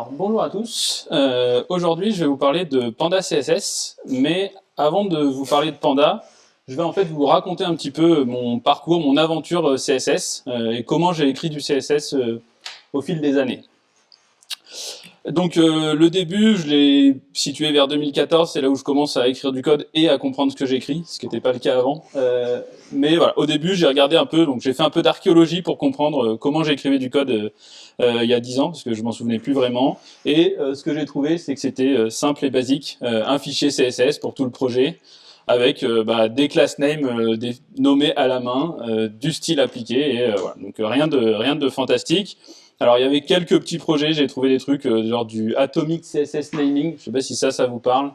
Alors, bonjour à tous. Aujourd'hui, je vais vous parler de Panda CSS, mais avant de vous parler de Panda, je vais en fait vous raconter un petit peu mon parcours, mon aventure CSS et comment j'ai écrit du CSS au fil des années. Donc le début, je l'ai situé vers 2014, c'est là où je commence à écrire du code et à comprendre ce que j'écris, ce qui n'était pas le cas avant. Mais voilà, au début, j'ai regardé un peu, donc j'ai fait un peu d'archéologie pour comprendre comment j'écrivais du code il y a 10 ans, parce que je m'en souvenais plus vraiment. Et ce que j'ai trouvé, c'est que c'était simple et basique, un fichier CSS pour tout le projet, avec des class names nommés à la main, du style appliqué, et voilà. Donc rien de fantastique. Alors il y avait quelques petits projets, j'ai trouvé des trucs genre du Atomic CSS Naming, je sais pas si ça vous parle.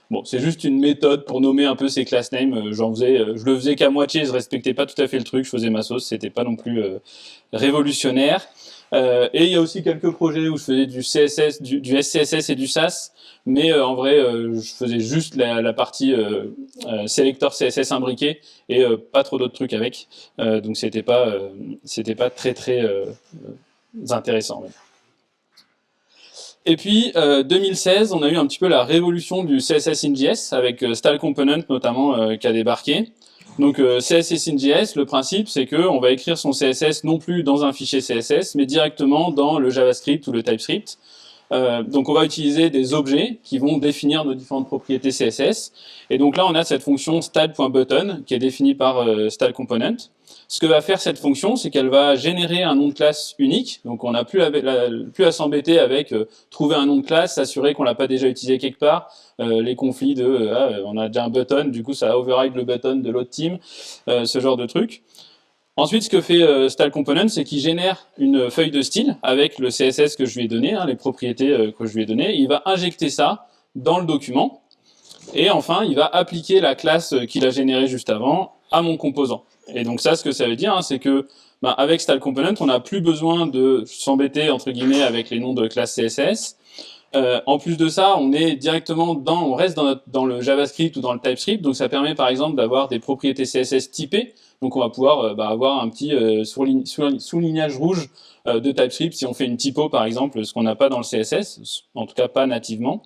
Bon, c'est juste une méthode pour nommer un peu ces class names. Je le faisais qu'à moitié, je respectais pas tout à fait le truc, je faisais ma sauce, c'était pas non plus révolutionnaire. Et il y a aussi quelques projets où je faisais du CSS, du SCSS et du SAS, mais en vrai, je faisais juste la partie sélecteur CSS imbriqué et pas trop d'autres trucs avec. Donc c'était pas très intéressant. Ouais. Et puis 2016, on a eu un petit peu la révolution du CSS in JS avec Style Component notamment qui a débarqué. Donc CSS in JS, le principe c'est que on va écrire son CSS non plus dans un fichier CSS, mais directement dans le JavaScript ou le TypeScript. Donc on va utiliser des objets qui vont définir nos différentes propriétés CSS. Et donc là on a cette fonction style.button qui est définie par style component. Ce que va faire cette fonction, c'est qu'elle va générer un nom de classe unique. Donc on n'a plus à s'embêter avec trouver un nom de classe, s'assurer qu'on l'a pas déjà utilisé quelque part, les conflits de on a déjà un button, du coup ça override le button de l'autre team, ce genre de truc. Ensuite, ce que fait Style Component, c'est qu'il génère une feuille de style avec le CSS que je lui ai donné, les propriétés que je lui ai données. Il va injecter ça dans le document. Et enfin, il va appliquer la classe qu'il a générée juste avant à mon composant. Et donc ça, ce que ça veut dire, c'est que avec Style Component, on n'a plus besoin de s'embêter entre guillemets avec les noms de classe CSS. En plus de ça, on reste dans le JavaScript ou dans le TypeScript, donc ça permet par exemple d'avoir des propriétés CSS typées. Donc on va pouvoir avoir un petit soulignage rouge de TypeScript si on fait une typo par exemple, ce qu'on n'a pas dans le CSS, en tout cas pas nativement.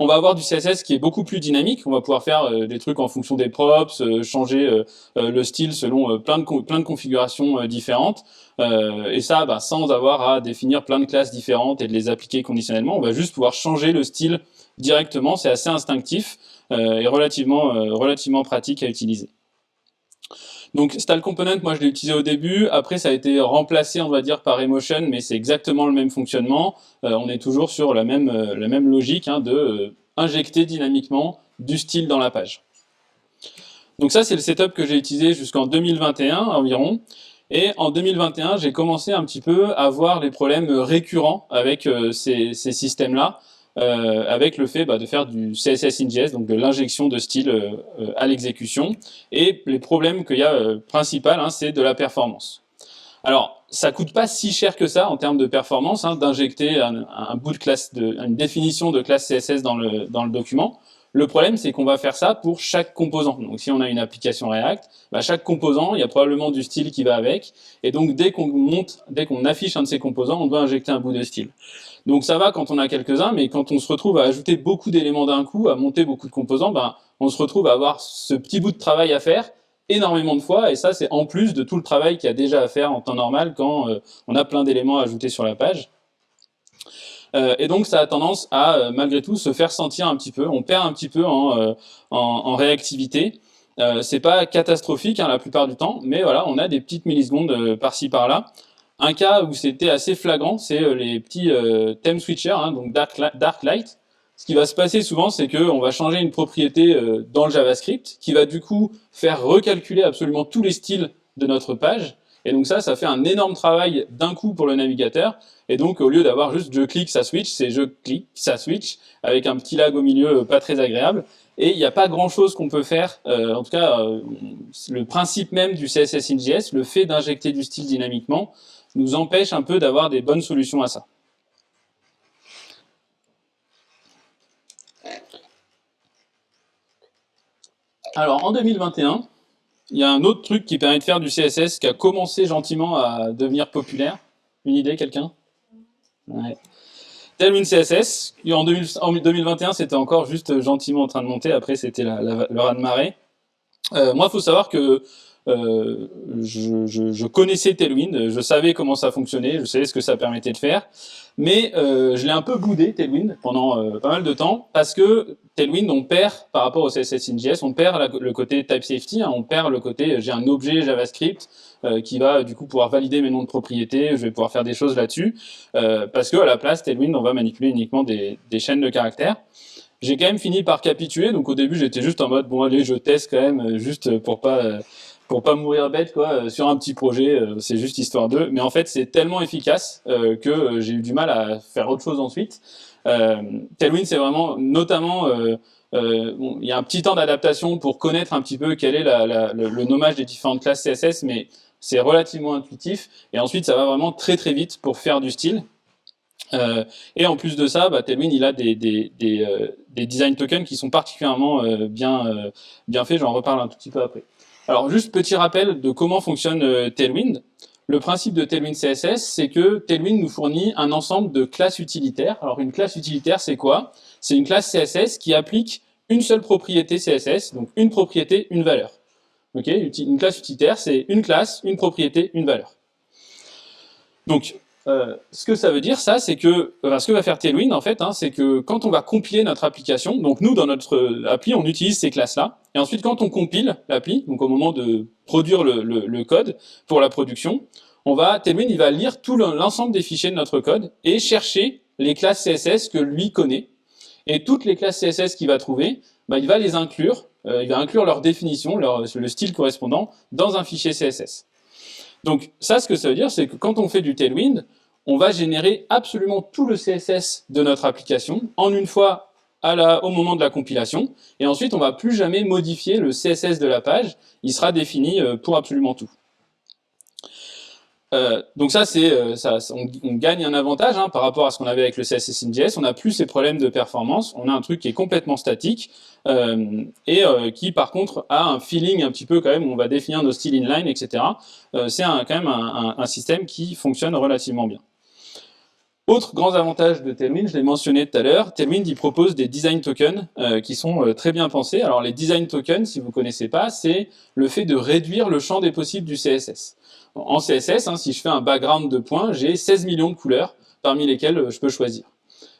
On va avoir du CSS qui est beaucoup plus dynamique. On va pouvoir faire des trucs en fonction des props, changer le style selon plein de configurations différentes. Et ça, sans avoir à définir plein de classes différentes et de les appliquer conditionnellement. On va juste pouvoir changer le style directement. C'est assez instinctif et relativement pratique à utiliser. Donc Style Component, moi je l'ai utilisé au début, après ça a été remplacé on va dire par Emotion, mais c'est exactement le même fonctionnement, on est toujours sur la même logique de injecter dynamiquement du style dans la page. Donc ça c'est le setup que j'ai utilisé jusqu'en 2021 environ, et en 2021 j'ai commencé un petit peu à voir les problèmes récurrents avec ces systèmes-là, avec le fait de faire du CSS in JS, donc de l'injection de style à l'exécution. Et les problèmes qu'il y a principal, c'est de la performance. Alors, ça coûte pas si cher que ça en termes de performance, d'injecter un bout de classe, une définition de classe CSS dans le document. Le problème, c'est qu'on va faire ça pour chaque composant. Donc, si on a une application React, chaque composant, il y a probablement du style qui va avec. Et donc, dès qu'on affiche un de ces composants, on doit injecter un bout de style. Donc, ça va quand on a quelques-uns, mais quand on se retrouve à ajouter beaucoup d'éléments d'un coup, à monter beaucoup de composants, on se retrouve à avoir ce petit bout de travail à faire énormément de fois, et ça, c'est en plus de tout le travail qu'il y a déjà à faire en temps normal quand on a plein d'éléments à ajouter sur la page. Et donc ça a tendance à, malgré tout, se faire sentir un petit peu. On perd un petit peu en réactivité. C'est pas catastrophique la plupart du temps, mais voilà, on a des petites millisecondes par-ci par-là. Un cas où c'était assez flagrant, c'est les petits theme switchers, donc dark light. Ce qui va se passer souvent, c'est qu'on va changer une propriété dans le JavaScript, qui va du coup faire recalculer absolument tous les styles de notre page. Et donc ça fait un énorme travail d'un coup pour le navigateur. Et donc, au lieu d'avoir juste je clique, ça switch, c'est je clique, ça switch, avec un petit lag au milieu pas très agréable. Et il n'y a pas grand-chose qu'on peut faire, en tout cas, le principe même du CSS in JS, le fait d'injecter du style dynamiquement, nous empêche un peu d'avoir des bonnes solutions à ça. Alors, en 2021, il y a un autre truc qui permet de faire du CSS qui a commencé gentiment à devenir populaire. Une idée, quelqu'un ? Ouais. Tailwind CSS, en 2021, c'était encore juste gentiment en train de monter. Après, c'était le raz-de-marée. Moi, il faut savoir que je connaissais Tailwind, je savais comment ça fonctionnait, je savais ce que ça permettait de faire, mais je l'ai un peu boudé, Tailwind, pendant pas mal de temps, parce que Tailwind, on perd, par rapport au CSS in JS, on perd le côté type safety, hein, on perd le côté, j'ai un objet JavaScript qui va du coup pouvoir valider mes noms de propriété, je vais pouvoir faire des choses là-dessus, parce que à la place, Tailwind, on va manipuler uniquement des chaînes de caractères. J'ai quand même fini par capituler, donc au début j'étais juste en mode bon allez je teste quand même juste pour pas mourir bête quoi sur un petit projet, c'est juste histoire d'eux. Mais en fait c'est tellement efficace que j'ai eu du mal à faire autre chose ensuite. Tailwind c'est vraiment notamment bon, il y a un petit temps d'adaptation pour connaître un petit peu quel est le nommage des différentes classes CSS, mais c'est relativement intuitif. Et ensuite ça va vraiment très très vite pour faire du style. Et en plus de ça, Tailwind il a des design tokens qui sont particulièrement bien faits, j'en reparle un tout petit peu après. Alors juste petit rappel de comment fonctionne Tailwind. Le principe de Tailwind CSS, c'est que Tailwind nous fournit un ensemble de classes utilitaires. Alors une classe utilitaire, c'est quoi? C'est une classe CSS qui applique une seule propriété CSS, donc une propriété, une valeur. Okay, une classe utilitaire, c'est une classe, une propriété, une valeur. Donc ce que ça veut dire, ça, c'est que ce que va faire Tailwind, en fait, hein, c'est que quand on va compiler notre application, donc nous, dans notre appli, on utilise ces classes-là, et ensuite, quand on compile l'appli, donc au moment de produire le code pour la production, Tailwind, il va lire tout l'ensemble des fichiers de notre code et chercher les classes CSS que lui connaît, et toutes les classes CSS qu'il va trouver, il va les inclure, il va inclure leur définition, le style correspondant, dans un fichier CSS. Donc ça, ce que ça veut dire, c'est que quand on fait du Tailwind, on va générer absolument tout le CSS de notre application en une fois au moment de la compilation, et ensuite on ne va plus jamais modifier le CSS de la page, il sera défini pour absolument tout. Donc ça, on gagne un avantage hein, par rapport à ce qu'on avait avec le CSS in JS, on n'a plus ces problèmes de performance, on a un truc qui est complètement statique, qui par contre a un feeling un petit peu quand même, où on va définir nos styles inline, etc. C'est quand même un système qui fonctionne relativement bien. Autre grand avantage de Tailwind, je l'ai mentionné tout à l'heure, Tailwind il propose des design tokens qui sont très bien pensés. Alors les design tokens, si vous ne connaissez pas, c'est le fait de réduire le champ des possibles du CSS. En CSS, hein, si je fais un background de points, j'ai 16 millions de couleurs parmi lesquelles je peux choisir.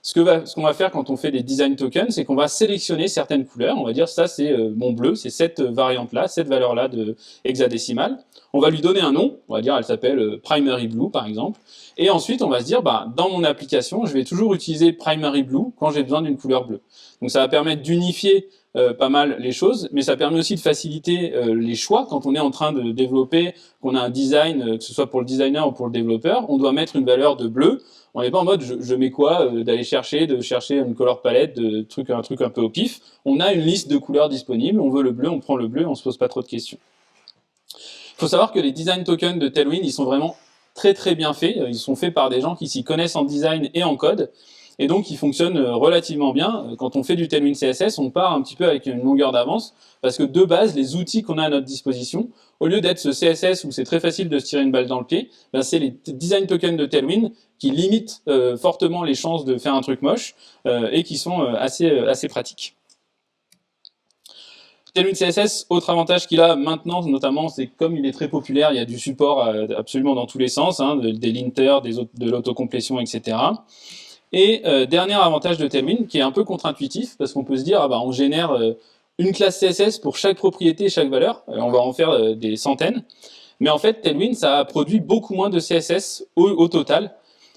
Ce qu'on va faire quand on fait des design tokens, c'est qu'on va sélectionner certaines couleurs. On va dire ça c'est mon bleu, c'est cette variante-là, cette valeur-là de hexadécimale. On va lui donner un nom, on va dire elle s'appelle primary blue par exemple. Et ensuite on va se dire dans mon application, je vais toujours utiliser primary blue quand j'ai besoin d'une couleur bleue. Donc ça va permettre d'unifier pas mal les choses, mais ça permet aussi de faciliter les choix quand on est en train de développer, qu'on a un design, que ce soit pour le designer ou pour le développeur, on doit mettre une valeur de bleu. On n'est pas en mode je mets quoi, d'aller chercher une color palette, un truc un peu au pif. On a une liste de couleurs disponibles, on veut le bleu, on prend le bleu, on se pose pas trop de questions. Il faut savoir que les design tokens de Tailwind, ils sont vraiment très très bien faits. Ils sont faits par des gens qui s'y connaissent en design et en code. Et donc, ils fonctionnent relativement bien. Quand on fait du Tailwind CSS, on part un petit peu avec une longueur d'avance, parce que de base, les outils qu'on a à notre disposition, au lieu d'être ce CSS où c'est très facile de se tirer une balle dans le pied, c'est les design tokens de Tailwind qui limitent fortement les chances de faire un truc moche et qui sont assez pratiques. Tailwind CSS, autre avantage qu'il a maintenant, notamment, c'est que comme il est très populaire, il y a du support absolument dans tous les sens, hein, des linters, de l'autocomplétion, etc. Et dernier avantage de Tailwind, qui est un peu contre-intuitif, parce qu'on peut se dire, on génère une classe CSS pour chaque propriété et chaque valeur, on va en faire des centaines, mais en fait, Tailwind, ça produit beaucoup moins de CSS au total.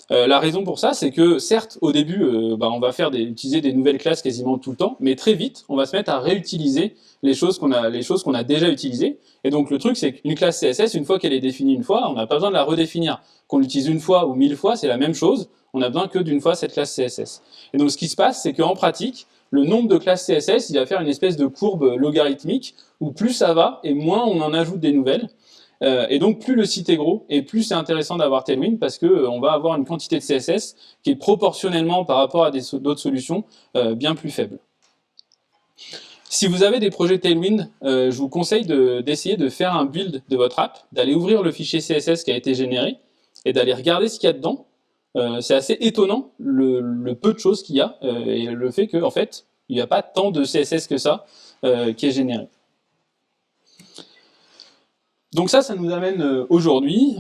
La raison pour ça, c'est que certes, au début, on va utiliser des nouvelles classes quasiment tout le temps, mais très vite, on va se mettre à réutiliser les choses qu'on a déjà utilisées. Et donc le truc, c'est qu'une classe CSS, une fois qu'elle est définie une fois, on n'a pas besoin de la redéfinir. Qu'on l'utilise une fois ou 1000 fois, c'est la même chose. On a besoin que d'une fois cette classe CSS. Et donc ce qui se passe, c'est qu'en pratique, le nombre de classes CSS, il va faire une espèce de courbe logarithmique, où plus ça va, et moins on en ajoute des nouvelles. Et donc plus le site est gros, et plus c'est intéressant d'avoir Tailwind, parce qu'on va avoir une quantité de CSS qui est proportionnellement par rapport à d'autres solutions bien plus faible. Si vous avez des projets Tailwind, je vous conseille d'essayer de faire un build de votre app, d'aller ouvrir le fichier CSS qui a été généré, et d'aller regarder ce qu'il y a dedans. c'est assez étonnant le peu de choses qu'il y a et le fait qu'en fait, il n'y a pas tant de CSS que ça qui est généré. Donc ça nous amène aujourd'hui,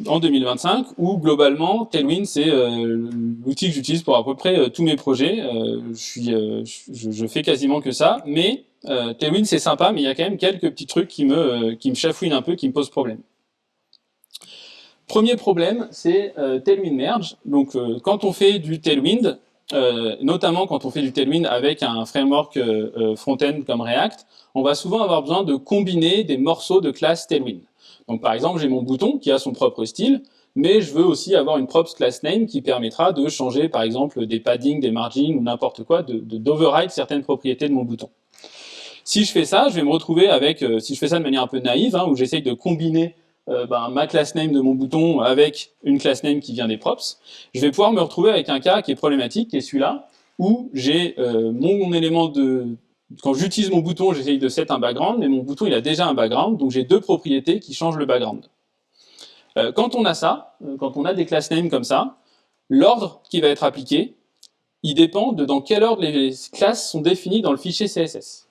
en 2025, où globalement, Tailwind, c'est l'outil que j'utilise pour à peu près tous mes projets. Je fais quasiment que ça, mais Tailwind, c'est sympa, mais il y a quand même quelques petits trucs qui me chafouinent un peu, qui me posent problème. Premier problème, c'est Tailwind Merge. Donc quand on fait du Tailwind, notamment quand on fait du Tailwind avec un framework front-end comme React, on va souvent avoir besoin de combiner des morceaux de classe Tailwind. Donc par exemple, j'ai mon bouton qui a son propre style, mais je veux aussi avoir une propre class name qui permettra de changer par exemple des paddings, des margins ou n'importe quoi, d'override certaines propriétés de mon bouton. Si je fais ça, je vais me retrouver avec, si je fais ça de manière un peu naïve, où j'essaye de combiner ma class name de mon bouton avec une class name qui vient des props, je vais pouvoir me retrouver avec un cas qui est problématique, qui est celui-là, où j'ai mon élément de... Quand j'utilise mon bouton, j'essaye de set un background, mais mon bouton il a déjà un background, donc j'ai deux propriétés qui changent le background. Quand on a ça, quand on a des class names comme ça, l'ordre qui va être appliqué, il dépend de dans quel ordre les classes sont définies dans le fichier CSS.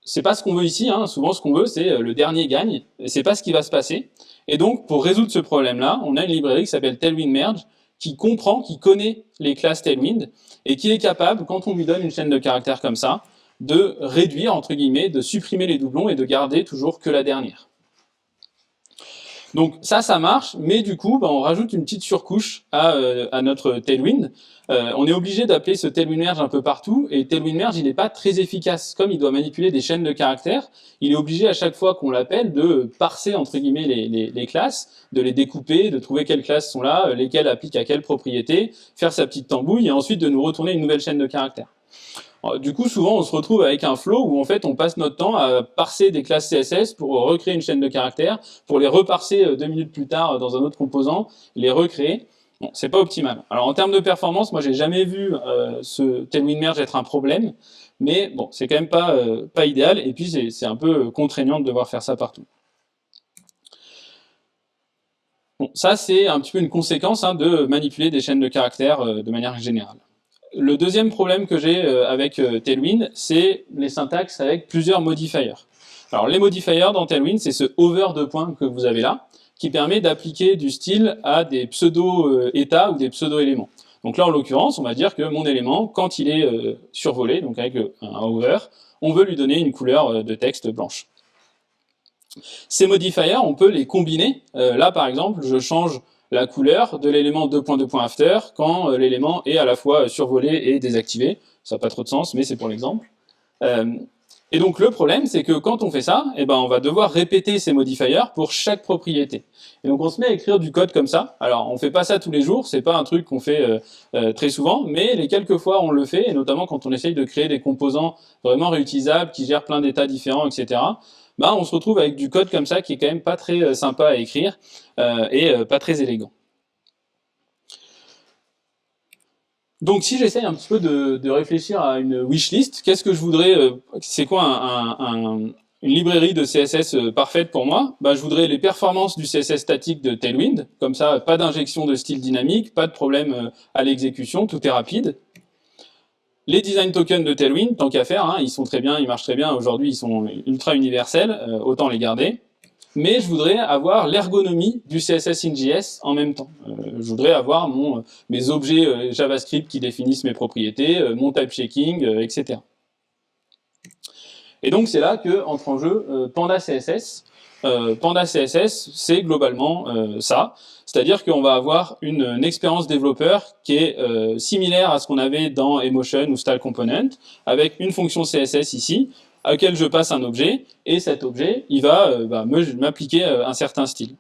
C'est pas ce qu'on veut ici, souvent ce qu'on veut c'est le dernier gagne, et c'est pas ce qui va se passer. Et donc pour résoudre ce problème-là, on a une librairie qui s'appelle Tailwind Merge, qui comprend, qui connaît les classes Tailwind, et qui est capable, quand on lui donne une chaîne de caractères comme ça, de réduire, entre guillemets, de supprimer les doublons et de garder toujours que la dernière. Donc ça marche, mais du coup, on rajoute une petite surcouche à notre Tailwind. On est obligé d'appeler ce Tailwind Merge un peu partout, et Tailwind Merge, il n'est pas très efficace. Comme il doit manipuler des chaînes de caractères, il est obligé à chaque fois qu'on l'appelle de parser, entre guillemets, les classes, de les découper, de trouver quelles classes sont là, lesquelles appliquent à quelle propriété, faire sa petite tambouille, et ensuite de nous retourner une nouvelle chaîne de caractères. Du coup, souvent, on se retrouve avec un flow où en fait, on passe notre temps à parser des classes CSS pour recréer une chaîne de caractères, pour les reparser 2 minutes plus tard dans un autre composant, les recréer. Bon, c'est pas optimal. Alors en termes de performance, moi j'ai jamais vu ce Tailwind Merge être un problème, mais bon, c'est quand même pas idéal, et puis c'est un peu contraignant de devoir faire ça partout. Bon, ça c'est un petit peu une conséquence de manipuler des chaînes de caractères de manière générale. Le deuxième problème que j'ai avec Tailwind, c'est les syntaxes avec plusieurs modifiers. Alors les modifiers dans Tailwind, c'est ce over de points que vous avez là, qui permet d'appliquer du style à des pseudo-états ou des pseudo-éléments. Donc là, en l'occurrence, on va dire que mon élément, quand il est survolé, donc avec un over, on veut lui donner une couleur de texte blanche. Ces modifiers, on peut les combiner. Là, par exemple, je change la couleur de l'élément 2.2.after quand l'élément est à la fois survolé et désactivé. Ça n'a pas trop de sens, mais c'est pour l'exemple. Et donc le problème, c'est que quand on fait ça, on va devoir répéter ces modifiers pour chaque propriété. Et donc on se met à écrire du code comme ça. Alors on fait pas ça tous les jours, c'est pas un truc qu'on fait très souvent, mais les quelques fois on le fait, et notamment quand on essaye de créer des composants vraiment réutilisables, qui gèrent plein d'états différents, etc., on se retrouve avec du code comme ça qui est quand même pas très sympa à écrire et pas très élégant. Donc si j'essaye un petit peu de réfléchir à une wishlist, qu'est-ce que je voudrais, c'est quoi une librairie de CSS parfaite pour moi? Je voudrais les performances du CSS statique de Tailwind, comme ça pas d'injection de style dynamique, pas de problème à l'exécution, tout est rapide. Les design tokens de Tailwind, tant qu'à faire, ils sont très bien, ils marchent très bien, aujourd'hui ils sont ultra universels, autant les garder. Mais je voudrais avoir l'ergonomie du CSS in JS en même temps. Je voudrais avoir mes objets JavaScript qui définissent mes propriétés, mon type checking, etc. Et donc c'est là que entre en jeu Panda CSS. Panda CSS, c'est globalement ça. C'est-à-dire qu'on va avoir une expérience développeur qui est similaire à ce qu'on avait dans Emotion ou Style Component, avec une fonction CSS ici, à laquelle je passe un objet, et cet objet, il va m'appliquer un certain style.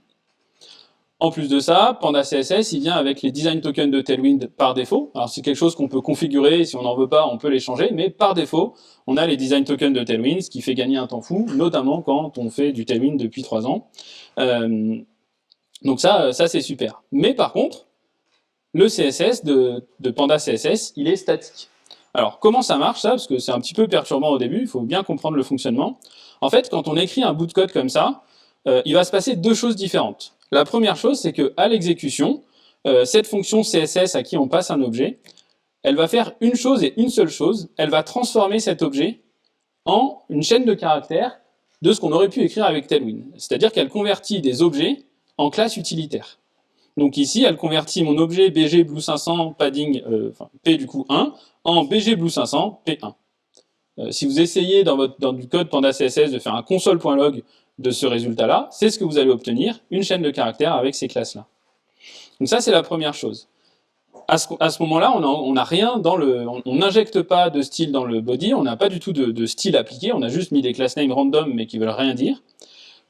En plus de ça, Panda CSS, il vient avec les design tokens de Tailwind par défaut. Alors c'est quelque chose qu'on peut configurer, si on n'en veut pas, on peut les changer, mais par défaut, on a les design tokens de Tailwind, ce qui fait gagner un temps fou, notamment quand on fait du Tailwind depuis 3 ans. Donc ça c'est super. Mais par contre, le CSS de Panda CSS, il est statique. Alors comment ça marche ça? Parce que c'est un petit peu perturbant au début, il faut bien comprendre le fonctionnement. En fait, quand on écrit un bout de code comme ça, il va se passer deux choses différentes. La première chose, c'est qu'à l'exécution, cette fonction CSS à qui on passe un objet, elle va faire une chose et une seule chose, elle va transformer cet objet en une chaîne de caractères de ce qu'on aurait pu écrire avec Tailwind. C'est-à-dire qu'elle convertit des objets en classes utilitaires. Donc ici, elle convertit mon objet BG Blue 500 padding, P du coup 1, en BG Blue 500 P1. Si vous essayez dans du code Panda CSS de faire un console.log de ce résultat-là, c'est ce que vous allez obtenir, une chaîne de caractères avec ces classes-là. Donc ça, c'est la première chose. À ce moment-là, on n'a rien dans on n'injecte pas de style dans le body, on n'a pas du tout de style appliqué, on a juste mis des class names random mais qui veulent rien dire.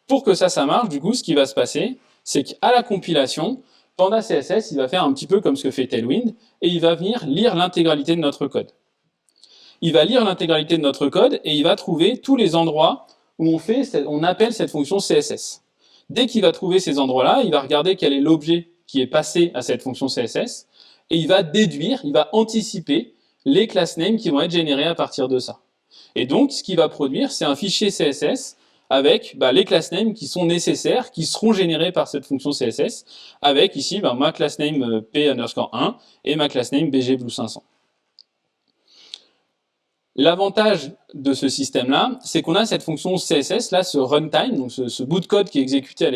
Pour que ça marche, du coup, ce qui va se passer, c'est qu'à la compilation, Panda CSS, il va faire un petit peu comme ce que fait Tailwind, et il va venir lire l'intégralité de notre code. Il va lire l'intégralité de notre code, et il va trouver tous les endroits où on appelle cette fonction CSS. Dès qu'il va trouver ces endroits-là, il va regarder quel est l'objet qui est passé à cette fonction CSS, et il va déduire, il va anticiper les class names qui vont être générés à partir de ça. Et donc, ce qu'il va produire, c'est un fichier CSS avec les class names qui sont nécessaires, qui seront générés par cette fonction CSS, avec ici ma class name P_1 et ma class name BG Blue 500. L'avantage de ce système-là, c'est qu'on a cette fonction CSS, là, ce runtime, donc ce bout de code qui est exécuté,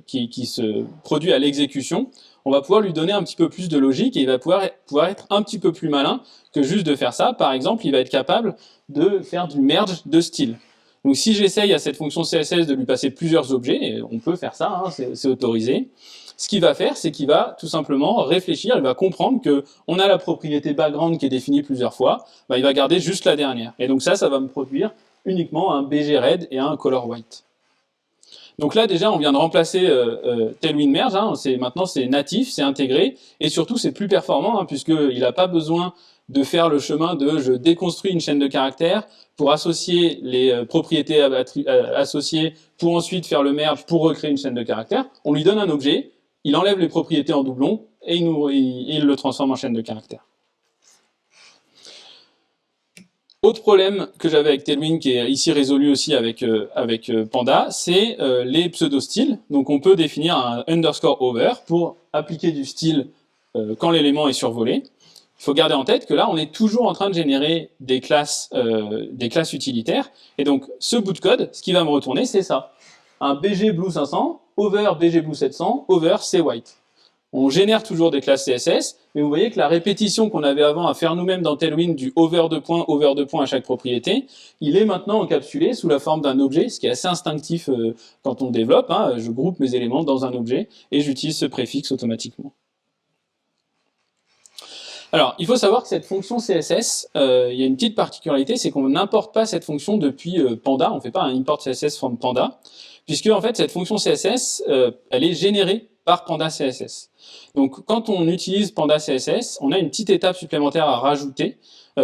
qui se produit à l'exécution. On va pouvoir lui donner un petit peu plus de logique et il va pouvoir être un petit peu plus malin que juste de faire ça. Par exemple, il va être capable de faire du merge de style. Donc si j'essaye à cette fonction CSS de lui passer plusieurs objets, et on peut faire ça, hein, c'est autorisé, ce qu'il va faire, c'est qu'il va tout simplement réfléchir, il va comprendre qu'on a la propriété background qui est définie plusieurs fois, il va garder juste la dernière. Et donc ça va me produire uniquement un BG red et un color white. Donc là déjà on vient de remplacer Tailwind Merge, hein, maintenant c'est natif, c'est intégré, et surtout c'est plus performant, hein, puisqu'il n'a pas besoin de faire le chemin de je déconstruis une chaîne de caractères pour associer les propriétés associées, pour ensuite faire le merge pour recréer une chaîne de caractères. On lui donne un objet, il enlève les propriétés en doublon et il le transforme en chaîne de caractères. Autre problème que j'avais avec Tailwind, qui est ici résolu aussi avec Panda, c'est les pseudo-styles. Donc on peut définir un underscore over pour appliquer du style quand l'élément est survolé. Il faut garder en tête que là, on est toujours en train de générer des classes utilitaires. Et donc, ce bout de code, ce qui va me retourner, c'est ça. Un BG Blue 500, over BG Blue 700, over C white. On génère toujours des classes CSS, mais vous voyez que la répétition qu'on avait avant à faire nous-mêmes dans Tailwind du over de points à chaque propriété, il est maintenant encapsulé sous la forme d'un objet, ce qui est assez instinctif quand on développe. Hein. Je groupe mes éléments dans un objet et j'utilise ce préfixe automatiquement. Alors, il faut savoir que cette fonction CSS, il y a une petite particularité, c'est qu'on n'importe pas cette fonction depuis Panda, on ne fait pas un import CSS from Panda, puisque en fait cette fonction CSS, elle est générée par Panda CSS. Donc quand on utilise Panda CSS, on a une petite étape supplémentaire à rajouter.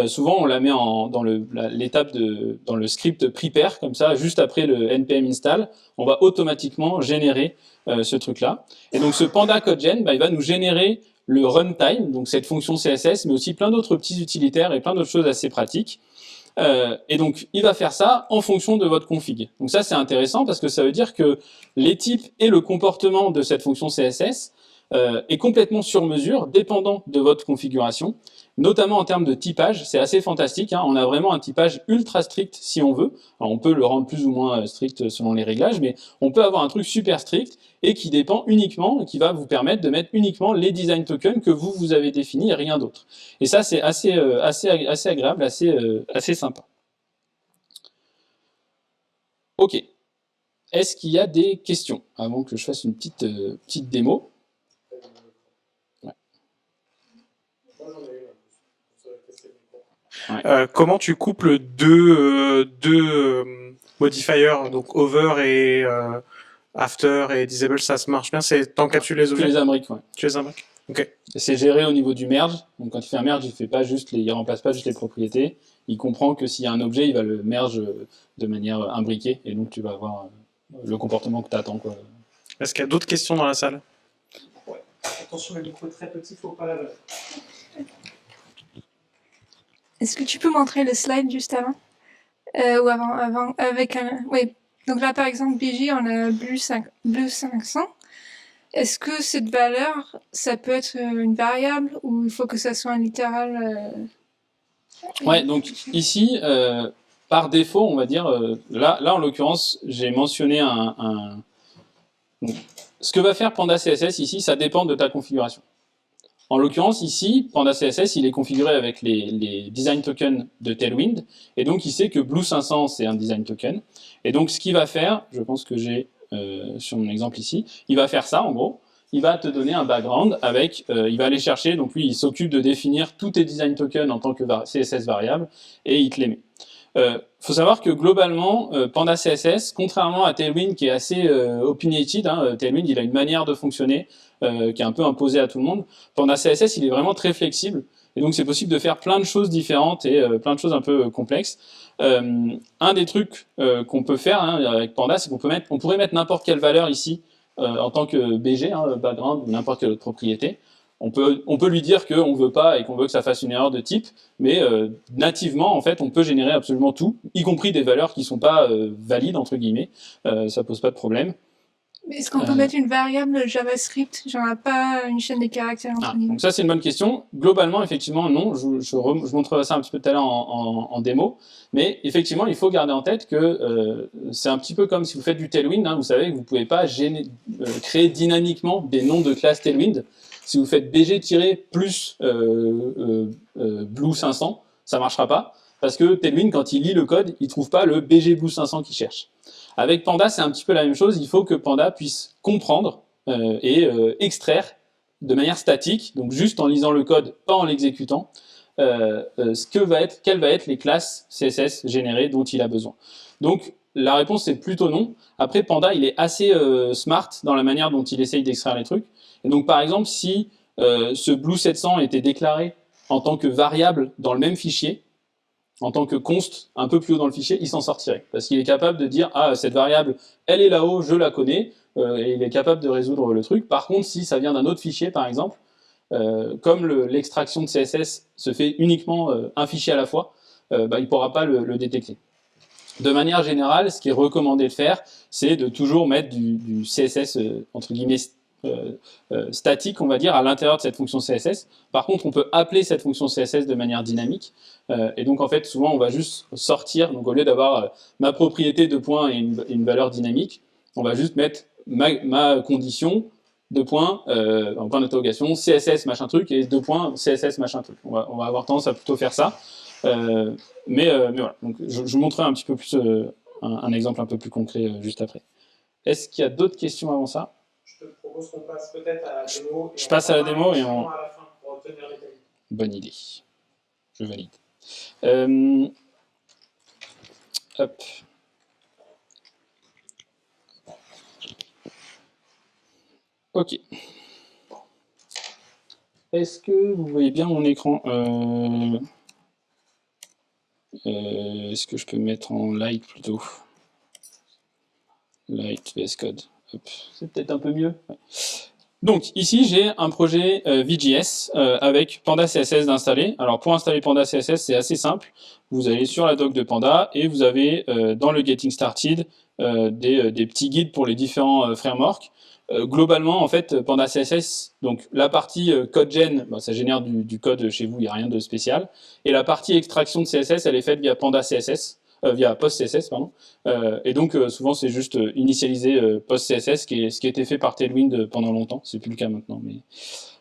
Souvent on la met dans le script prepare, comme ça, juste après le npm install, on va automatiquement générer ce truc-là. Et donc ce Panda CodeGen, il va nous générer le runtime, donc cette fonction CSS, mais aussi plein d'autres petits utilitaires et plein d'autres choses assez pratiques. Et donc, il va faire ça en fonction de votre config. Donc ça, c'est intéressant parce que ça veut dire que les types et le comportement de cette fonction CSS est complètement sur mesure, dépendant de votre configuration, notamment en termes de typage. C'est assez fantastique, hein. On a vraiment un typage ultra strict si on veut. Alors, on peut le rendre plus ou moins strict selon les réglages, mais on peut avoir un truc super strict et qui dépend uniquement, qui va vous permettre de mettre uniquement les design tokens que vous avez définis et rien d'autre. Et ça, c'est assez agréable, assez sympa. Ok. Est-ce qu'il y a des questions avant que je fasse une petite démo? Comment tu couples deux modifiers, donc over et after et disable, ça se marche bien? C'est t'encapsules les objets? Tu les imbriques, ouais. Tu les imbriques. Ok. C'est géré au niveau du merge. Donc quand il fait un merge, il remplace pas juste les propriétés. Il comprend que s'il y a un objet, il va le merge de manière imbriquée, et donc tu vas avoir le comportement que tu attends, quoi. Est-ce qu'il y a d'autres questions dans la salle? Ouais. Attention, le micro est très petit, faut pas la. Est-ce que tu peux montrer le slide juste avant ou avant avec un... Oui, donc là par exemple BG, on a Blue 500 est-ce que cette valeur, ça peut être une variable ou il faut que ça soit un littéral Ouais, donc ici, par défaut, on va dire, là en l'occurrence, j'ai mentionné donc, ce que va faire Panda CSS ici, ça dépend de ta configuration. En l'occurrence, ici, Panda CSS, il est configuré avec les design tokens de Tailwind, et donc il sait que Blue 500, c'est un design token. Et donc ce qu'il va faire, je pense que j'ai sur mon exemple ici, il va faire ça en gros. Il va te donner un background avec, il va aller chercher, donc lui, il s'occupe de définir tous tes design tokens en tant que CSS variable, et il te les met. Faut savoir que globalement, Panda CSS, contrairement à Tailwind qui est assez opinionated, hein, Tailwind il a une manière de fonctionner qui est un peu imposée à tout le monde. Panda CSS il est vraiment très flexible et donc c'est possible de faire plein de choses différentes et plein de choses un peu complexes. Un des trucs qu'on peut faire hein, avec Panda, c'est on pourrait mettre n'importe quelle valeur ici en tant que BG, hein, background ou n'importe quelle autre propriété. On peut lui dire qu'on ne veut pas et qu'on veut que ça fasse une erreur de type, mais nativement, en fait, on peut générer absolument tout, y compris des valeurs qui ne sont pas valides, entre guillemets. Ça pose pas de problème. Mais est-ce qu'on peut mettre une variable JavaScript, genre pas une chaîne de caractères entre guillemets? Donc ça, c'est une bonne question. Globalement, effectivement, non. Je montrerai ça un petit peu tout à l'heure en démo. Mais effectivement, il faut garder en tête que c'est un petit peu comme si vous faites du Tailwind. Hein, vous savez que vous ne pouvez pas créer dynamiquement des noms de classes Tailwind. Si vous faites BG- plus Blue 500, ça ne marchera pas. Parce que Tailwind, quand il lit le code, il ne trouve pas le BG Blue 500 qu'il cherche. Avec Panda, c'est un petit peu la même chose. Il faut que Panda puisse comprendre et extraire de manière statique, donc juste en lisant le code, pas en l'exécutant, quelles vont être les classes CSS générées dont il a besoin. Donc la réponse c'est plutôt non. Après Panda il est assez smart dans la manière dont il essaye d'extraire les trucs. Et donc par exemple si ce Blue 700 était déclaré en tant que variable dans le même fichier, en tant que const un peu plus haut dans le fichier, il s'en sortirait. Parce qu'il est capable de dire, ah, cette variable, elle est là-haut, je la connais, et il est capable de résoudre le truc. Par contre, si ça vient d'un autre fichier, par exemple, comme l'extraction de CSS se fait uniquement un fichier à la fois, il ne pourra pas le détecter. De manière générale, ce qui est recommandé de faire, c'est de toujours mettre du CSS, entre guillemets, statique, on va dire, à l'intérieur de cette fonction CSS. Par contre, on peut appeler cette fonction CSS de manière dynamique. Et donc, en fait, souvent, on va juste sortir. Donc, au lieu d'avoir ma propriété de points et une valeur dynamique, on va juste mettre ma condition de points, en point d'interrogation, CSS machin truc, et deux points, CSS machin truc. On va avoir tendance à plutôt faire ça. Mais voilà. Donc, je vous montrerai un petit peu plus un exemple un peu plus concret juste après. Est-ce qu'il y a d'autres questions avant ça? Je te propose qu'on passe peut-être à la démo. Je passe à la démo et on... À la fin pour obtenir les qualités. Bonne idée. Je valide. Hop. Ok. Est-ce que vous voyez bien mon écran est-ce que je peux mettre en light plutôt? Light VS Code. C'est peut-être un peu mieux. Ouais. Donc ici j'ai un projet VJS avec Panda CSS d'installer. Alors pour installer Panda CSS c'est assez simple. Vous allez sur la doc de Panda et vous avez dans le Getting Started des petits guides pour les différents frameworks. Globalement en fait Panda CSS, donc la partie CodeGen, bah, ça génère du code chez vous, il n'y a rien de spécial. Et la partie extraction de CSS elle est faite via Panda CSS. Via PostCSS, pardon. Et donc, souvent, c'est juste initialiser PostCSS, ce qui a été fait par Tailwind pendant longtemps. C'est plus le cas maintenant. Mais...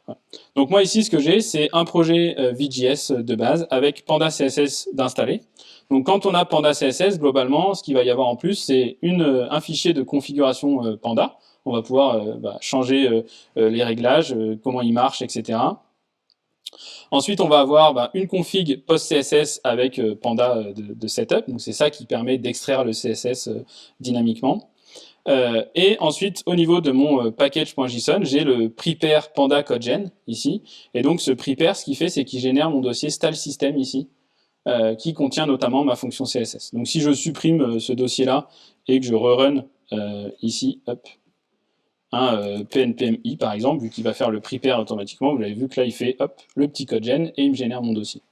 Voilà. Donc, moi, ici, ce que j'ai, c'est un projet VJS de base avec Panda CSS d'installer. Donc, quand on a Panda CSS, globalement, ce qu'il va y avoir en plus, c'est un fichier de configuration Panda. On va pouvoir changer les réglages, comment ils marchent, etc. Ensuite, on va avoir une config post-CSS avec Panda de setup. Donc, c'est ça qui permet d'extraire le CSS dynamiquement. Et ensuite, au niveau de mon package.json, j'ai le prepare Panda CodeGen ici. Et donc, ce prepare, ce qu'il fait, c'est qu'il génère mon dossier style system ici, qui contient notamment ma fonction CSS. Donc, si je supprime ce dossier-là et que je rerun ici, hop, un PNPMI par exemple, vu qu'il va faire le prepare automatiquement, vous avez vu que là il fait hop, le petit codegen et il me génère mon dossier.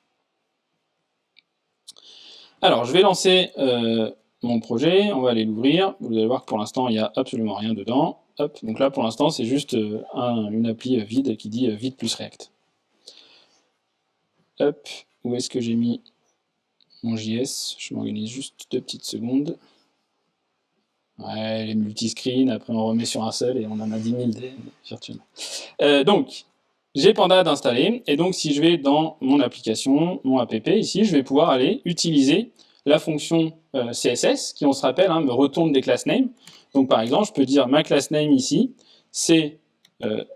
Alors je vais lancer mon projet, on va aller l'ouvrir, vous allez voir que pour l'instant il n'y a absolument rien dedans, Hop, donc là, pour l'instant, c'est juste une appli vide qui dit vide plus React. Hop, où est-ce que j'ai mis mon JS? Je m'organise juste 2 petites secondes. Ouais, les multiscreens, après on remet sur un seul et on en a 10 000 virtuellement. Donc, j'ai Panda d'installer, et donc si je vais dans mon application, mon app, ici, je vais pouvoir aller utiliser la fonction CSS, qui, on se rappelle, me retourne des class names. Donc par exemple, je peux dire ma class name ici, c'est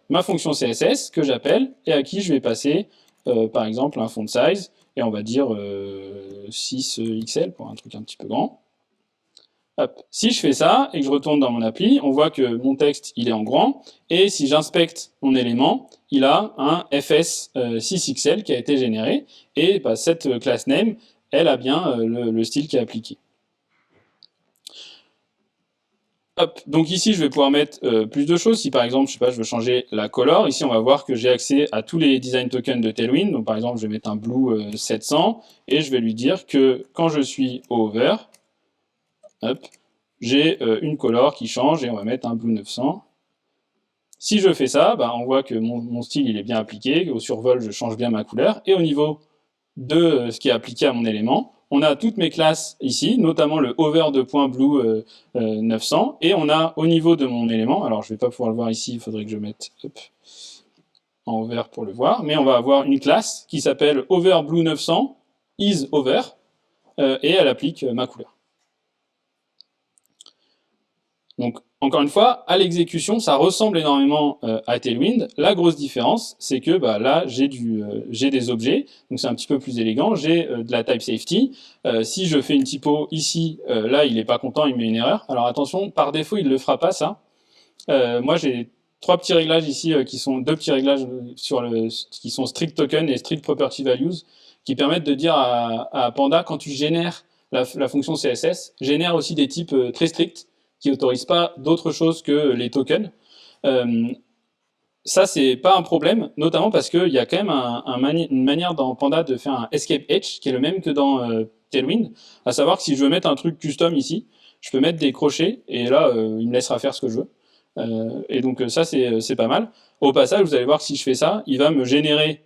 ma fonction CSS que j'appelle, et à qui je vais passer, par exemple, un font size, et on va dire 6 XL pour un truc un petit peu grand. Hop. Si je fais ça et que je retourne dans mon appli, on voit que mon texte il est en grand, et si j'inspecte mon élément, il a un FS 6XL qui a été généré, et bah, cette class name, elle a bien le style qui est appliqué. Hop. Donc ici, je vais pouvoir mettre plus de choses. Si par exemple, je sais pas, je veux changer la color, ici on va voir que j'ai accès à tous les design tokens de Tailwind. Donc par exemple, je vais mettre un blue 700, et je vais lui dire que quand je suis au hover, hop, j'ai une color qui change et on va mettre un blue 900. Si je fais ça, bah, on voit que mon style il est bien appliqué, au survol je change bien ma couleur, et au niveau de ce qui est appliqué à mon élément, on a toutes mes classes ici, notamment le hover de point blue 900, et on a au niveau de mon élément, alors je ne vais pas pouvoir le voir ici, il faudrait que je mette en hover pour le voir, mais on va avoir une classe qui s'appelle hover blue 900 is hover, et elle applique ma couleur. Donc, encore une fois, à l'exécution, ça ressemble énormément à Tailwind. La grosse différence, c'est que bah, là, j'ai des objets, donc c'est un petit peu plus élégant, j'ai de la type safety. Si je fais une typo ici, là, il n'est pas content, il met une erreur. Alors attention, par défaut, il ne le fera pas, ça. Moi, j'ai 3 petits réglages ici, qui sont 2 petits réglages qui sont strict token et strict property values, qui permettent de dire à Panda, quand tu génères la fonction CSS, génère aussi des types très stricts, qui n'autorise pas d'autre chose que les tokens. Ça, c'est pas un problème, notamment parce qu'il y a quand même une manière dans Panda de faire un escape hatch, qui est le même que dans Tailwind, à savoir que si je veux mettre un truc custom ici, je peux mettre des crochets, et là, il me laissera faire ce que je veux. Et donc ça, c'est pas mal. Au passage, vous allez voir que si je fais ça, il va me générer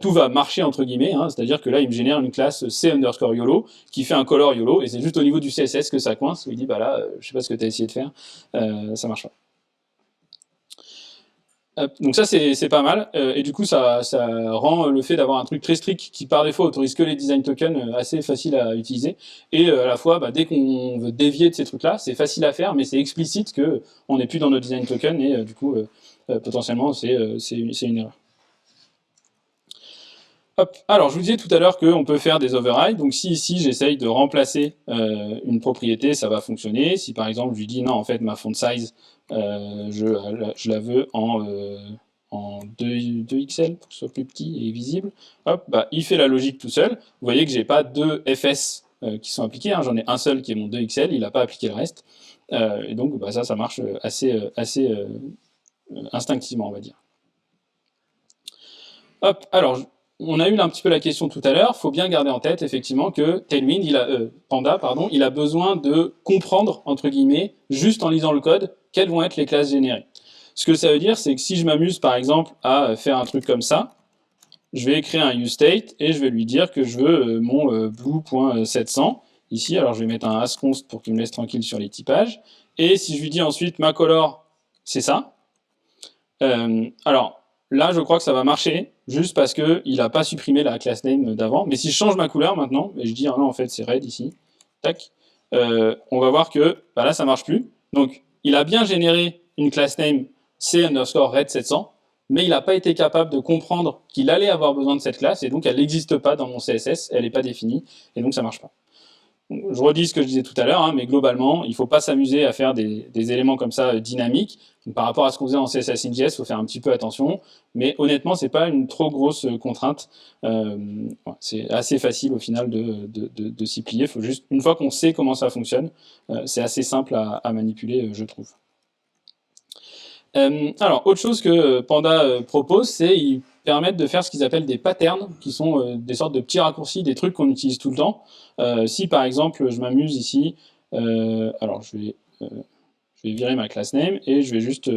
tout va marcher entre guillemets, c'est-à-dire que là il me génère une classe C_YOLO qui fait un color YOLO, et c'est juste au niveau du CSS que ça coince, où il dit bah là je sais pas ce que tu as essayé de faire, ça marche pas. Donc ça c'est pas mal, et du coup ça rend le fait d'avoir un truc très strict qui par défaut autorise que les design tokens assez facile à utiliser, et à la fois dès qu'on veut dévier de ces trucs là, c'est facile à faire, mais c'est explicite que on n'est plus dans nos design tokens, et du coup potentiellement c'est une erreur. Hop. Alors, je vous disais tout à l'heure qu'on peut faire des overrides. Donc, si ici, j'essaye de remplacer une propriété, ça va fonctionner. Si, par exemple, je lui dis, non, en fait, ma font size, je la veux en 2XL, pour que ce soit plus petit et visible. Hop, bah, il fait la logique tout seul. Vous voyez que j'ai pas 2 FS qui sont appliqués. J'en ai un seul qui est mon 2XL. Il n'a pas appliqué le reste. Et donc, bah, ça marche assez instinctivement, on va dire. Hop, alors... On a eu un petit peu la question tout à l'heure, il faut bien garder en tête effectivement que Tailwind, Panda, il a besoin de comprendre, entre guillemets, juste en lisant le code, quelles vont être les classes générées. Ce que ça veut dire, c'est que si je m'amuse par exemple à faire un truc comme ça, je vais créer un useState et je vais lui dire que je veux mon blue.700, ici, alors je vais mettre un asconst pour qu'il me laisse tranquille sur les typages, et si je lui dis ensuite ma color, c'est ça, alors là je crois que ça va marcher, juste parce qu'il n'a pas supprimé la class name d'avant. Mais si je change ma couleur maintenant, et je dis, ah non, en fait, c'est red ici, tac, on va voir que bah là, ça ne marche plus. Donc, il a bien généré une class name C_red700, mais il n'a pas été capable de comprendre qu'il allait avoir besoin de cette classe, et donc elle n'existe pas dans mon CSS, elle n'est pas définie, et donc ça ne marche pas. Je redis ce que je disais tout à l'heure, mais globalement, il ne faut pas s'amuser à faire des éléments comme ça dynamiques. Donc, par rapport à ce qu'on faisait en CSS in JS, il faut faire un petit peu attention. Mais honnêtement, ce n'est pas une trop grosse contrainte. C'est assez facile au final de s'y plier. Faut juste, une fois qu'on sait comment ça fonctionne, c'est assez simple à manipuler, je trouve. Alors, autre chose que Panda propose, c'est qu'ils permettent de faire ce qu'ils appellent des patterns, qui sont des sortes de petits raccourcis, des trucs qu'on utilise tout le temps. Si par exemple, je m'amuse ici, alors je vais vais virer ma class name et je vais juste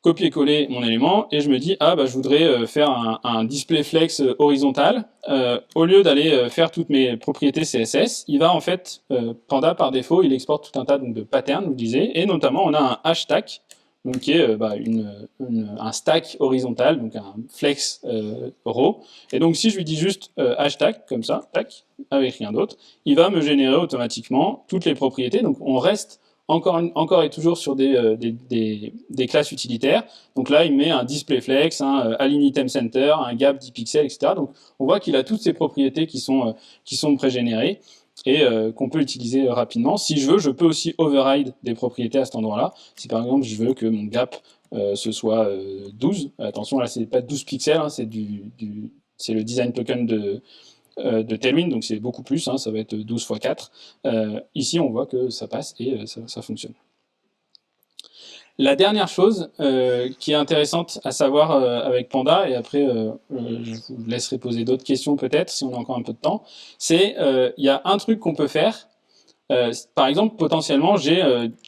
copier-coller mon élément et je me dis ah bah je voudrais faire un display flex horizontal. Au lieu d'aller faire toutes mes propriétés CSS, il va en fait Panda par défaut il exporte tout un tas donc, de patterns, vous disiez, et notamment on a un hashtag donc qui est un stack horizontal, donc un flex row. Et donc si je lui dis juste hashtag comme ça, tac, avec rien d'autre, il va me générer automatiquement toutes les propriétés. Donc on reste encore et toujours sur des classes utilitaires. Donc là, il met un display flex, un align item center, un gap 10 pixels, etc. Donc on voit qu'il a toutes ces propriétés qui sont pré-générées et qu'on peut utiliser rapidement. Si je veux, je peux aussi override des propriétés à cet endroit-là. Si par exemple, je veux que mon gap ce soit 12, attention, là, c'est pas 12 pixels, hein, c'est le design token de Tailwind, donc c'est beaucoup plus, hein, ça va être 12 x 4. Ici, on voit que ça passe et ça fonctionne. La dernière chose qui est intéressante à savoir avec Panda, et après je vous laisserai poser d'autres questions peut-être, si on a encore un peu de temps, c'est il y a un truc qu'on peut faire. Par exemple, potentiellement, j'ai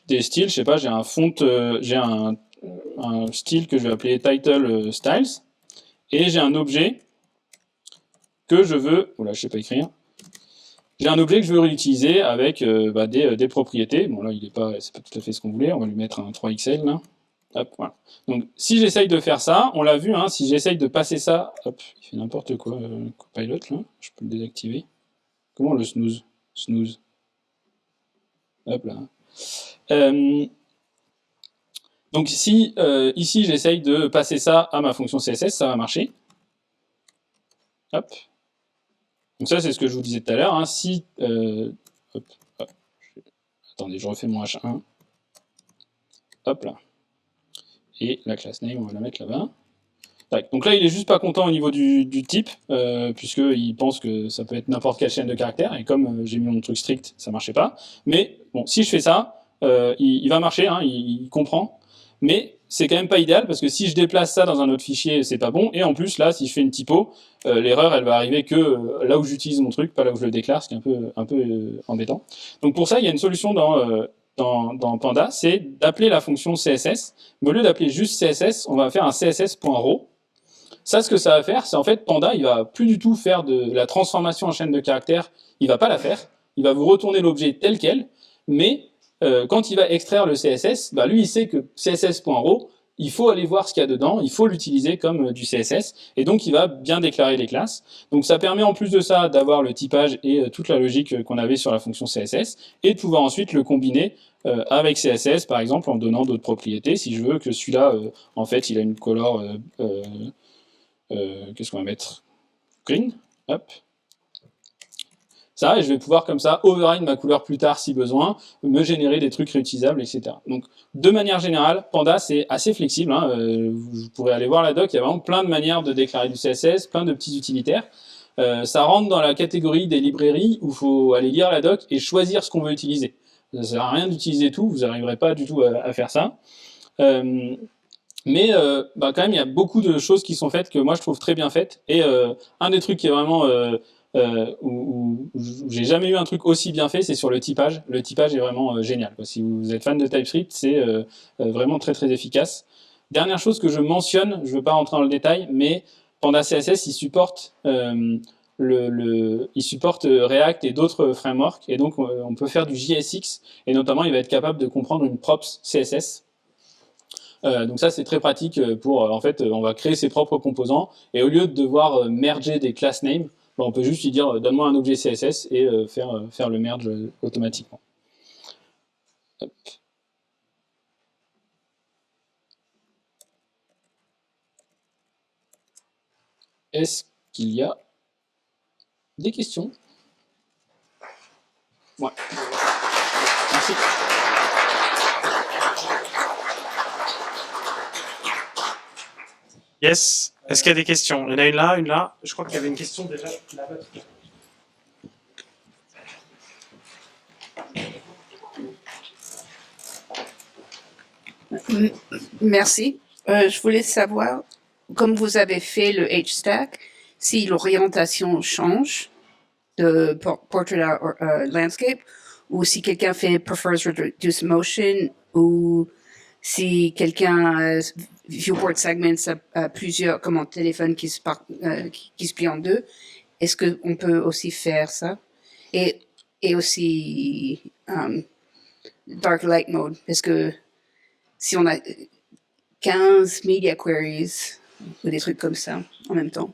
des styles, je sais pas, j'ai un font, j'ai un style que je vais appeler title styles, et j'ai un objet que je veux, oula, je sais pas écrire, j'ai un objet que je veux réutiliser avec des propriétés. Bon là, c'est pas tout à fait ce qu'on voulait, on va lui mettre un 3XL là. Hop, voilà. Donc si j'essaye de faire ça, on l'a vu, hein, si j'essaye de passer ça, hop, il fait n'importe quoi, Copilot là, je peux le désactiver. Comment le snooze? Snooze. Hop là. Donc si ici j'essaye de passer ça à ma fonction CSS, ça va marcher. Hop. Donc ça, c'est ce que je vous disais tout à l'heure. Hein. Si, attendez, je refais mon H1. Hop là. Et la class name, on va la mettre là-bas. Donc là, il est juste pas content au niveau du type, puisqu'il pense que ça peut être n'importe quelle chaîne de caractères, et comme j'ai mis mon truc strict, ça marchait pas. Mais bon, si je fais ça, il va marcher, hein, il comprend. Mais c'est quand même pas idéal, parce que si je déplace ça dans un autre fichier, c'est pas bon. Et en plus, là, si je fais une typo, l'erreur, elle va arriver que là où j'utilise mon truc, pas là où je le déclare, ce qui est un peu embêtant. Donc pour ça, il y a une solution dans Panda, c'est d'appeler la fonction CSS. Mais au lieu d'appeler juste CSS, on va faire un CSS.row. Ça, ce que ça va faire, c'est en fait, Panda, il va plus du tout faire de la transformation en chaîne de caractères, il va pas la faire, il va vous retourner l'objet tel quel, mais quand il va extraire le CSS, bah lui, il sait que CSS.row, il faut aller voir ce qu'il y a dedans, il faut l'utiliser comme du CSS, et donc il va bien déclarer les classes. Donc ça permet en plus de ça d'avoir le typage et toute la logique qu'on avait sur la fonction CSS, et de pouvoir ensuite le combiner avec CSS, par exemple, en donnant d'autres propriétés. Si je veux que celui-là, en fait, il a une color... qu'est-ce qu'on va mettre? Green, hop. Ça, et je vais pouvoir comme ça override ma couleur plus tard si besoin, me générer des trucs réutilisables, etc. Donc, de manière générale, Panda, c'est assez flexible. Hein, vous pourrez aller voir la doc, il y a vraiment plein de manières de déclarer du CSS, plein de petits utilitaires. Ça rentre dans la catégorie des librairies où il faut aller lire la doc et choisir ce qu'on veut utiliser. Ça ne sert à rien d'utiliser tout, vous n'arriverez pas du tout à faire ça. Mais quand même, il y a beaucoup de choses qui sont faites que moi je trouve très bien faites. Et un des trucs qui est vraiment où j'ai jamais eu un truc aussi bien fait, c'est sur le typage. Le typage est vraiment génial. Si vous êtes fan de TypeScript, c'est vraiment très très efficace. Dernière chose que je mentionne, je ne veux pas rentrer dans le détail, mais Panda CSS, il supporte il supporte React et d'autres frameworks, et donc on peut faire du JSX, et notamment il va être capable de comprendre une props CSS. Donc ça c'est très pratique pour, en fait, on va créer ses propres composants, et au lieu de devoir merger des class names, on peut juste lui dire donne-moi un objet CSS et faire le merge automatiquement. Hop. Est-ce qu'il y a des questions? Ouais. Merci. Yes. Est-ce qu'il y a des questions? Il y en a une là, une là. Je crois qu'il y avait une question déjà là-bas. Merci. Je voulais savoir, comme vous avez fait le H-Stack, si l'orientation change de Portrait à Landscape, ou si quelqu'un fait prefers reduced motion, ou si quelqu'un viewport segments a plusieurs comment téléphones qui se plient en deux, est-ce que on peut aussi faire ça? Et aussi dark light mode, parce que si on a 15 media queries ou des trucs comme ça en même temps.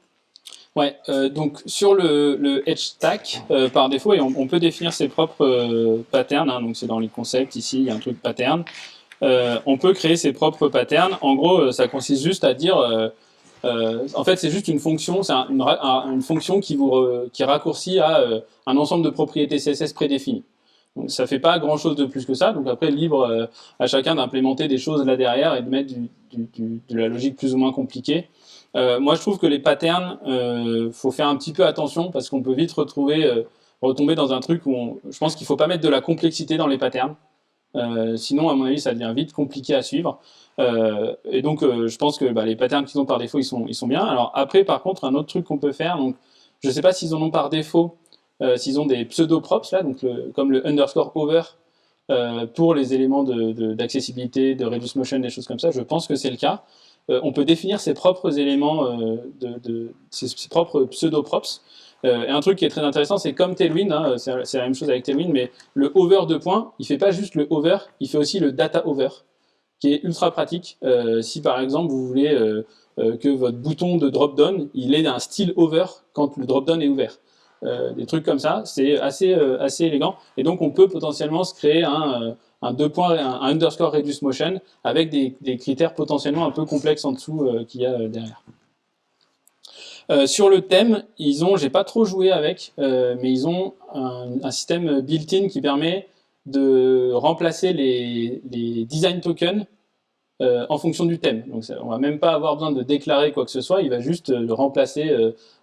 Ouais, donc sur le Edge Stack, par défaut, et on peut définir ses propres patterns, hein, donc c'est dans les concepts, ici il y a un truc pattern. On peut créer ses propres patterns. En gros, ça consiste juste à dire, en fait, c'est juste une fonction, c'est une fonction qui raccourcit à un ensemble de propriétés CSS prédéfinies. Donc ça fait pas grand chose de plus que ça. Donc après, libre à chacun d'implémenter des choses là derrière et de mettre de la logique plus ou moins compliquée. Moi, je trouve que les patterns, faut faire un petit peu attention parce qu'on peut vite retomber dans un truc où je pense qu'il faut pas mettre de la complexité dans les patterns. Sinon, à mon avis, ça devient vite compliqué à suivre. Et donc, je pense que les patterns qu'ils ont par défaut, ils sont bien. Alors après, par contre, un autre truc qu'on peut faire, donc je sais pas s'ils en ont par défaut, s'ils ont des pseudo-props là, donc comme le underscore over pour les éléments d'accessibilité, de reduce motion, des choses comme ça. Je pense que c'est le cas. On peut définir ses propres éléments, ses propres pseudo-props. Et un truc qui est très intéressant, c'est comme Tailwind, hein, c'est la même chose avec Tailwind, mais le over de points, il fait pas juste le over, il fait aussi le data over, qui est ultra pratique. Si par exemple vous voulez que votre bouton de drop-down, il ait un style over quand le drop-down est ouvert. Des trucs comme ça, c'est assez élégant. Et donc on peut potentiellement se créer un underscore reduce motion avec des critères potentiellement un peu complexes en dessous qu'il y a derrière. Sur le thème, j'ai pas trop joué avec, mais ils ont un système built-in qui permet de remplacer les design tokens en fonction du thème. Donc on va même pas avoir besoin de déclarer quoi que ce soit, il va juste le remplacer.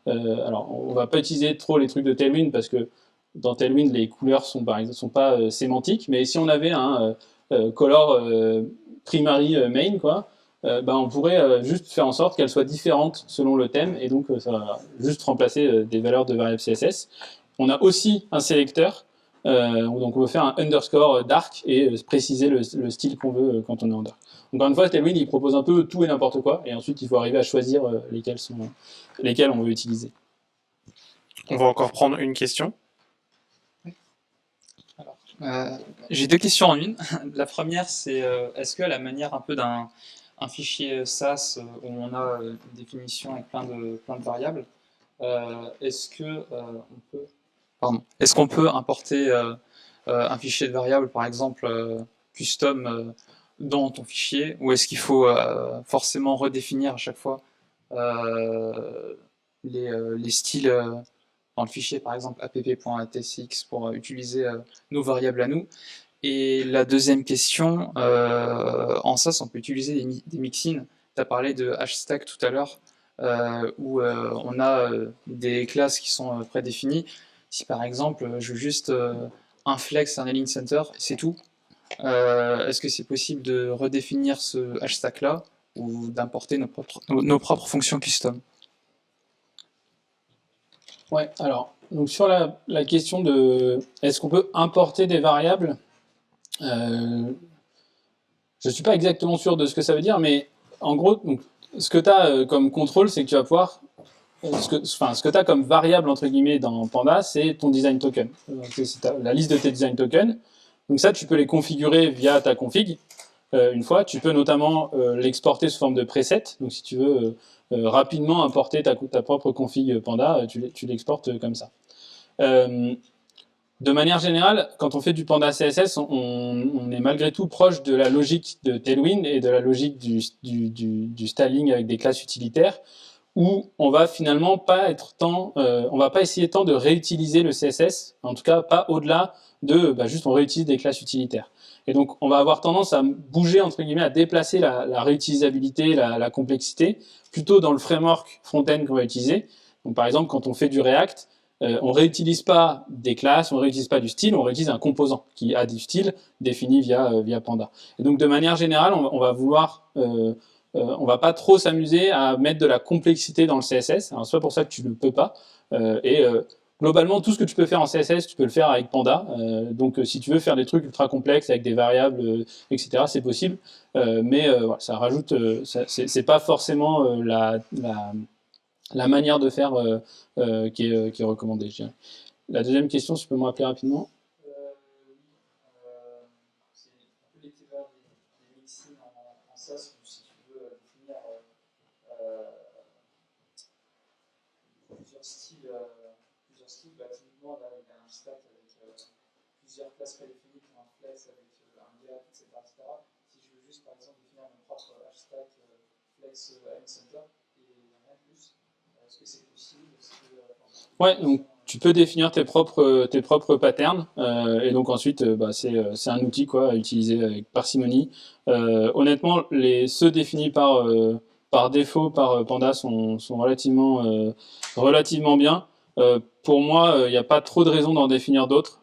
Alors on va pas utiliser trop les trucs de Tailwind parce que dans Tailwind les couleurs sont pas sémantiques, mais si on avait un color primary main quoi, on pourrait juste faire en sorte qu'elles soient différentes selon le thème, et donc ça va juste remplacer des valeurs de variables CSS. On a aussi un sélecteur, donc on peut faire un underscore dark et préciser le style qu'on veut quand on est en dark. Encore une fois, Tailwind il propose un peu tout et n'importe quoi, et ensuite il faut arriver à choisir lesquels on veut utiliser. On va encore prendre une question. J'ai deux questions en une. La première, c'est est-ce que à la manière un peu d'un fichier SAS où on a une définition avec plein de variables, est-ce qu'on peut importer un fichier de variables, par exemple custom, dans ton fichier, ou est-ce qu'il faut forcément redéfinir à chaque fois les styles dans le fichier, par exemple app.tsx pour utiliser nos variables à nous? Et la deuxième question, en SAS, on peut utiliser des mixins. Tu as parlé de hashstack tout à l'heure, où on a des classes qui sont prédéfinies. Si par exemple, je veux juste un flex, un align center, c'est tout. Est-ce que c'est possible de redéfinir ce hashstack-là ou d'importer nos propres fonctions custom? Ouais, alors, donc sur la question de est-ce qu'on peut importer des variables, je suis pas exactement sûr de ce que ça veut dire, mais en gros, donc, ce que tu as comme contrôle, c'est que tu vas pouvoir ce que tu as comme variable entre guillemets dans Panda, c'est ton design token. C'est la liste de tes design tokens. Donc ça, tu peux les configurer via ta config. Une fois, tu peux notamment l'exporter sous forme de preset. Donc si tu veux rapidement importer ta propre config Panda, tu l'exportes comme ça. De manière générale, quand on fait du Panda CSS, on est malgré tout proche de la logique de Tailwind et de la logique du styling avec des classes utilitaires, où on va finalement pas on va pas essayer tant de réutiliser le CSS, en tout cas pas au-delà de juste on réutilise des classes utilitaires. Et donc on va avoir tendance à bouger entre guillemets, à déplacer la réutilisabilité, la complexité, plutôt dans le framework front-end qu'on va utiliser. Donc par exemple quand on fait du React, on réutilise pas des classes, on réutilise pas du style, on réutilise un composant qui a du style défini via Panda. Et donc de manière générale, on va vouloir on va pas trop s'amuser à mettre de la complexité dans le CSS. Alors, c'est pas pour ça que tu ne peux pas. globalement, tout ce que tu peux faire en CSS, tu peux le faire avec Panda. Donc, si tu veux faire des trucs ultra complexes avec des variables, etc., c'est possible. Mais voilà, ça rajoute, c'est pas forcément la manière de faire qui est recommandée, je dirais. La deuxième question, si tu peux me rappeler rapidement. C'est un peu l'équivalent des mixins en SAS, où si tu veux définir plusieurs styles, bah, typiquement là, il y a un stack avec plusieurs classes prédéfinies pour un flex avec un gap, etc., etc. Si je veux juste par exemple définir mon propre hashtag flex mcenter et rien de plus, est-ce que c'est possible? Ouais, donc tu peux définir tes propres patterns et donc ensuite bah, c'est un outil quoi à utiliser avec parcimonie. Honnêtement, ceux définis par défaut par Panda sont relativement bien. Pour moi, il n'y a pas trop de raison d'en définir d'autres.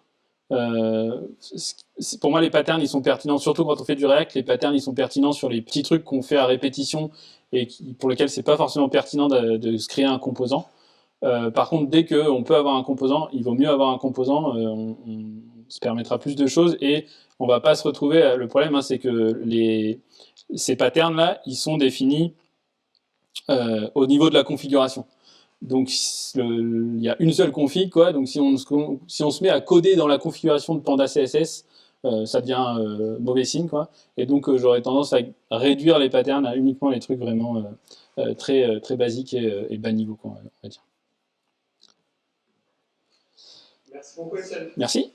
Pour moi, les patterns ils sont pertinents, surtout quand on fait du React. Les patterns ils sont pertinents sur les petits trucs qu'on fait à répétition et pour lesquels c'est pas forcément pertinent de se créer un composant. Par contre, dès qu'on peut avoir un composant, il vaut mieux avoir un composant, on se permettra plus de choses et on va pas se retrouver. Le problème, hein, c'est que ces patterns-là, ils sont définis au niveau de la configuration. Donc, il y a une seule config, quoi. Donc, si on se met à coder dans la configuration de Panda CSS, ça devient mauvais signe, quoi. Et donc, j'aurais tendance à réduire les patterns à uniquement les trucs vraiment très basiques et bas niveau, quoi, on va dire. Merci beaucoup, Étienne. Merci.